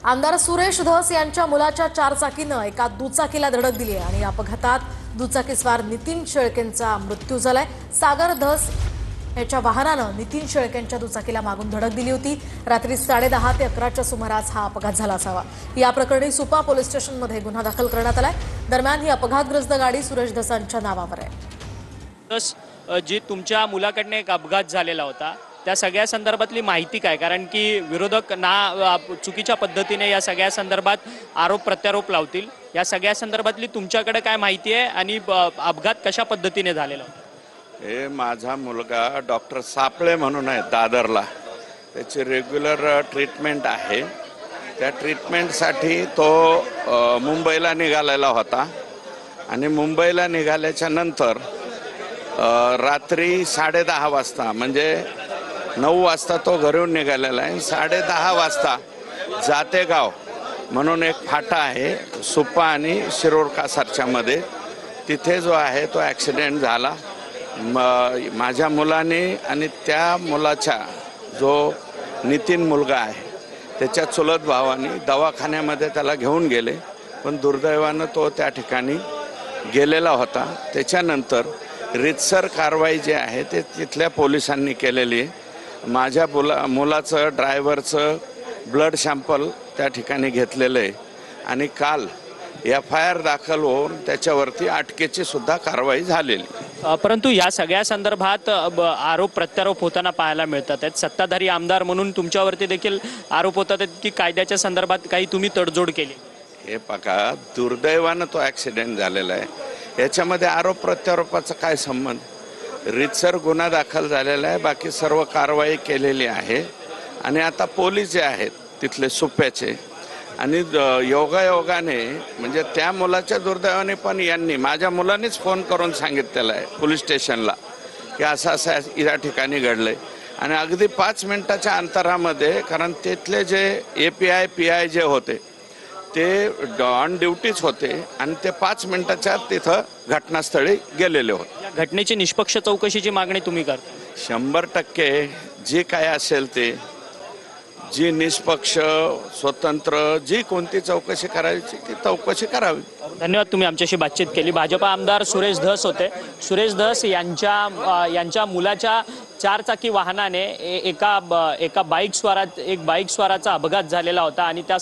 आमदार सुरेश धस यांच्या मुलाच्या चारचाकीनं एका दुचाकीला धडक दिली आहे आणि अपघातात दुचाकीस्वार नितीन शेळकेंचा मृत्यू झालाय। सागर धस याच्या वाहनानं नितीन शेळकेंच्या दुचाकीला मागून धडक दिली होती। रात्री 10:30 ते 11च्या सुमारास हा अपघात झाला असावा। या प्रकरणी सुपा पोलीस स्टेशनमध्ये गुन्हा दाखल करण्यात आलाय। दरम्यान ही अपघातग्रस्त गाडी सुरेश धसांच्या नावावर आहे। जी तुमच्या मुलाकडनं एक अपघात झालेला होता त्या सगळ्या संदर्भातली माहिती काय, कारण की विरोधक चुकीच्या पद्धतीने या सगळ्या संदर्भात आरोप प्रत्यारोप लावतील, या सगळ्या संदर्भातली तुमच्याकडे काय माहिती आहे आणि अपघात कशा पद्धतीने झालेला होता? हे माझा मुलगा डॉक्टर सापळे म्हणून आहे दादरला, त्याची रेग्युलर ट्रीटमेंट आहे। त्या ट्रीटमेंटसाठी तो मुंबईला निघालेला होता आणि मुंबईला निघाल्याच्या नंतर रात्री 10:30 वाजता म्हणजे 9 वाजता तो घरून निघालेला आहे। 10:30 वाजता जातेगाव म्हणून एक फाटा आहे सुप्पा आणि शिरोर कासारच्या मध्ये, तिथे जो आहे तो ॲक्सिडेंट झाला। माझ्या मुलाने आणि त्या मुलाचा जो नितीन मुलगा आहे त्याच्या चुलत भावाने दवाखान्यामध्ये त्याला घेऊन गेले, पण दुर्दैवानं तो त्या ठिकाणी गेलेला होता। त्याच्यानंतर रीतसर कारवाई जी आहे ते तिथल्या पोलिसांनी केलेली आहे। माझ्या मुलाचं ड्रायव्हरचं ब्लड सॅम्पल त्या ठिकाणी घेतलेलं आहे आणि काल FIR दाखल होऊन त्याच्यावरती अटकेची सुद्धा कारवाई झालेली। परंतु या सगळ्या संदर्भात आरोप प्रत्यारोप होताना पाहायला मिळतात। सत्ताधारी आमदार म्हणून तुमच्यावरती देखील आरोप होतात की कायद्याच्या संदर्भात काही तुम्ही तडजोड केली। हे बघा, दुर्दैवानं तो ॲक्सिडेंट झालेला आहे, याच्यामध्ये आरोप प्रत्यारोपाचा काय संबंध? रीतसर गुन्हा दाखल झालेला आहे, बाकी सर्व कारवाई केलेली आहे आणि आता पोलीस जे आहेत तिथले सुप्याचे आणि योगायोगाने म्हणजे त्या मुलाच्या दुर्दैवाने पण यांनी माझ्या मुलानेच फोन करून सांगितलेलं आहे पोलीस स्टेशनला की असं असं या ठिकाणी घडलंय आणि अगदी 5 मिनिटाच्या अंतरामध्ये, कारण तिथले जे API PI जे होते ते ऑन ड्युटीच होते आणि ते 5 मिनिटाच्या तिथं घटनास्थळी गेलेले होते। या घटनेची निष्पक्ष चौकशीची मागणी तुम्ही करता? 100% जे काय असेल ते, जी निष्पक्ष स्वतंत्र जी कोणती चौकशी करायची ती चौकशी करावी। धन्यवाद, तुम्ही आमच्याशी बातचीत केली। भाजपा आमदार सुरेश धस होते। सुरेश धस यांच्या मुलाच्या चारचाकी वाहनाने एका बाईक स्वाराचा अपघात झालेला होता आणि त्या